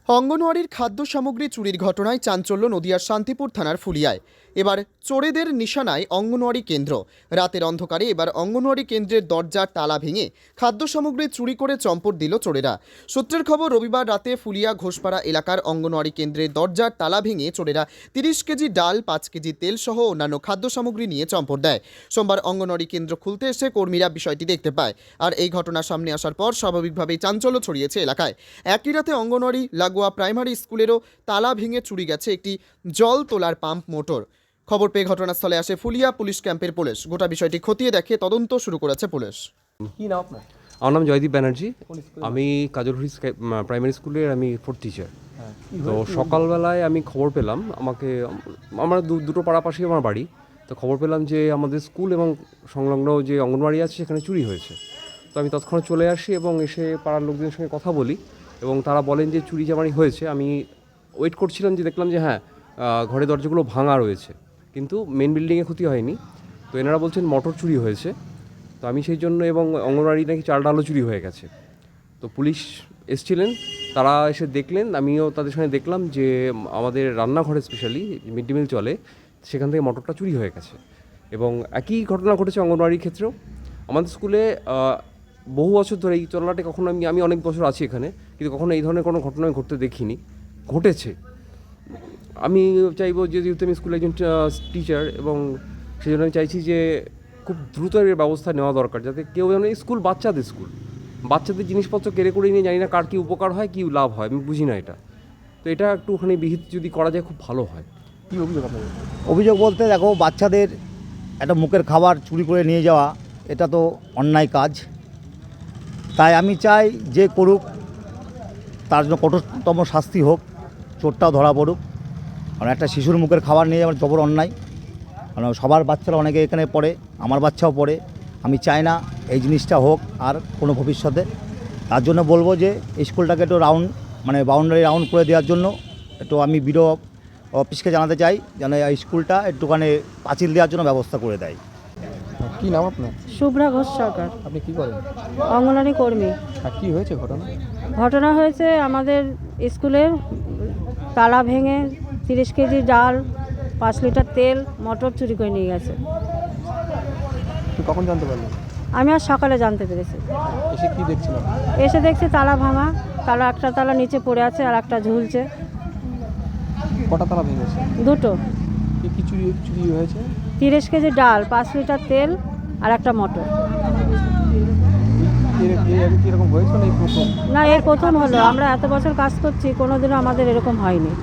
অঙ্গনওয়াড়ির খাদ্য সামগ্রী চুরির ঘটনায় চাঞ্চল্য নদিয়ার শান্তিপুর থানার ফুলিয়ায়। এবার চোরেদের নিশানায় অঙ্গনওয়াড়ি কেন্দ্র। রাতের অন্ধকারে এবার অঙ্গনওয়াড়ি কেন্দ্রের দরজার তালা ভেঙে খাদ্য সামগ্রী চুরি করে চম্পট দিল চোরেরা। সূত্রের খবর, রবিবার রাতে ফুলিয়া ঘোষপাড়া এলাকার অঙ্গনওয়াড়ি কেন্দ্রের দরজার তালা ভেঙে চোরেরা 30 কেজি ডাল, 5 কেজি তেল সহ অন্যান্য খাদ্য সামগ্রী নিয়ে চম্পট দেয়। সোমবার অঙ্গনওয়াড়ি কেন্দ্র খুলতে এসে কর্মীরা বিষয়টি দেখতে পায়। আর এই ঘটনা সামনে আসার পর স্বাভাবিকভাবেই চাঞ্চল্য ছড়িয়েছে এলাকায়। একই রাতে অঙ্গনওয়াড়ি লাগোয়া প্রাইমারি স্কুলেরও তালা ভেঙে চুরি গেছে একটি জল তোলার পাম্প মোটর। খবর পেয়ে ঘটনাস্থলে আসে ফুলিয়া পুলিশ ক্যাম্পের পুলিশ। গোটা বিষয়টি খতিয়ে দেখে তদন্ত শুরু করেছে পুলিশ। কি নাম আপনার? আমার নাম জয়দীপ ব্যানার্জি। আমি কাজলহুরি প্রাইমারি স্কুলের আমি 4th টিচার। তো সকালবেলায় আমি খবর পেলাম, আমার দুটো পাড়া পাশেই আমার বাড়ি। তো খবর পেলাম যে আমাদের স্কুল এবং সংলগ্ন যে অঙ্গনওয়াড়ি আছে সেখানে চুরি হয়েছে। তো আমি তৎক্ষণাৎ চলে আসি এবং এসে পাড়ার লোকদের সঙ্গে কথা বলি এবং তারা বলেন যে চুরি জামারি হয়েছে। আমি ওয়েট করছিলাম, যে দেখলাম যে হ্যাঁ, ঘরের দরজাগুলো ভাঙা রয়েছে, কিন্তু মেন বিল্ডিংয়ে ক্ষতি হয়নি। তো এনারা বলছেন মোটর চুরি হয়েছে। তো আমি সেই জন্য, এবং অঙ্গনওয়াড়ি নাকি চাল ডালও চুরি হয়ে গেছে। তো পুলিশ এসেছিলেন, তারা এসে দেখলেন, আমিও তাদের সঙ্গে দেখলাম যে আমাদের রান্নাঘরে স্পেশালি মিড ডে মিল চলে, সেখান থেকে মোটরটা চুরি হয়ে গেছে। এবং একই ঘটনা ঘটেছে অঙ্গনওয়াড়ির ক্ষেত্রেও। আমাদের স্কুলে বহু বছর ধরে এই চলাটা কখনো আমি অনেক বছর আছি এখানে, কিন্তু কখনো এই ধরনের কোনো ঘটনা ঘটতে দেখিনি। ঘটেছে। আমি চাইবো যে, যেহেতু আমি স্কুলে একজন টিচার, এবং সেই জন্য আমি চাইছি যে খুব দ্রুত এর ব্যবস্থা নেওয়া দরকার, যাতে কেউ যেন, স্কুল বাচ্চাদের জিনিসপত্র কেড়ে করে নিয়ে, জানি না কার কী উপকার হয়, কী লাভ হয়, আমি বুঝি না এটা। তো এটা একটুখানি বিহিত যদি করা যায় খুব ভালো হয়। কী অভিযোগ আপনাদের? অভিযোগ বলতে, দেখো, বাচ্চাদের একটা মুখের খাবার চুরি করে নিয়ে যাওয়া, এটা তো অন্যায় কাজ। তাই আমি চাই যে করুক তার জন্য কঠোরতম শাস্তি হোক, চোরটাও ধরা পড়ুক। কারণ একটা শিশুর মুখের খাবার নিয়ে যাওয়ার জবর অন্যায়। কারণ সবার বাচ্চারা অনেকে এখানে পড়ে, আমার বাচ্চাও পড়ে। আমি চাই না এই জিনিসটা হোক আর কোনো ভবিষ্যতে। তার জন্য বলবো যে স্কুলটাকে একটু বাউন্ডারি রাউন্ড করে দেওয়ার জন্য একটু আমি বিডিও অফিসকে জানাতে চাই, যেন এই স্কুলটা একটুখানি পাঁচিল দেওয়ার জন্য ব্যবস্থা করে দেয়। কি নাম আপনার? শুভ্রা ঘোষ সরকার, আপনি কি করেন? অঙ্গনওয়াড়ি কর্মী। আর কি হয়েছে ঘটনা হয়েছে, আমাদের স্কুলের তালা ভেঙে 30 কেজি ডাল, 5 লিটার তেল, মোটর চুরি করে নিয়ে গেছে। তুই কখন জানতে পারলি? আমি আজ সকালে জানতে পেরেছি। এসে কি দেখছিলাম? এসে দেখছি তালা ভাঙা, একটা তালা নিচে পড়ে আছে আর একটা ঝুলছে। কটা তালা ভেঙেছে? দুটো। কি চুরি হয়েছে? 30 কেজি ডাল, 5 লিটার তেল আর একটা মোটর। এরকম হয়েছে না? না, এই প্রথম হলো। আমরা এত বছর কাজ করছি, কোনোদিনও আমাদের এরকম হয়নি।